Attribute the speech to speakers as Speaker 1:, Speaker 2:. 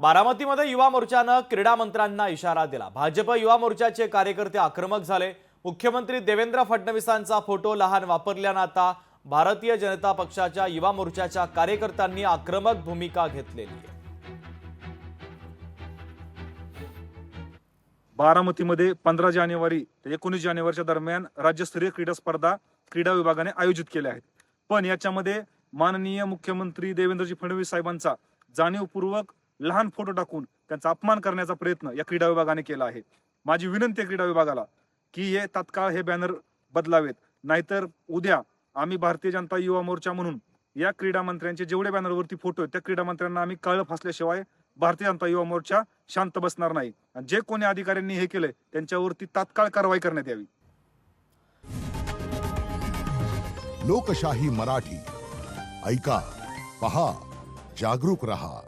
Speaker 1: बारामतीमध्ये युवा मोर्चानं क्रीडा मंत्र्यांना इशारा दिला। भाजप युवा मोर्चाचे कार्यकर्ते आक्रमक झाले। मुख्यमंत्री देवेंद्र फडणवीसांचा फोटो लहान वापरल्यानं आता भारतीय जनता पक्षाच्या युवा मोर्चाच्या कार्यकर्त्यांनी आक्रमक भूमिका घेतलेली आहे।
Speaker 2: बारामतीमध्ये 15 जानेवारी ते 19 जानेवारीच्या दरम्यान राज्यस्तरीय क्रीडा स्पर्धा क्रीडा विभागाने आयोजित केल्या आहेत। पण याच्यामध्ये माननीय मुख्यमंत्री देवेंद्रजी फडणवीस साहेबांचा जाणीवपूर्वक लहान फोटो टाकून त्यांचा अपमान करण्याचा प्रयत्न या क्रीडा विभागाने केला आहे। माझी विनंती आहे क्रीडा विभागाला की हे तात्काळ हे बॅनर बदलावेत, नाहीतर उद्या आम्ही भारतीय जनता युवा मोर्चा म्हणून या क्रीडा मंत्र्यांचे जेवढे बॅनरवरती फोटो आहेत त्या क्रीडा मंत्र्यांना आम्ही कळलं फासल्याशिवाय भारतीय जनता युवा मोर्चा शांत बसणार नाही। आणि जे कोणी अधिकाऱ्यांनी हे केले त्यांच्यावरती तात्काळ कारवाई करण्यात यावी।
Speaker 3: लोकशाही मराठी ऐका, पहा, जागरूक रहा।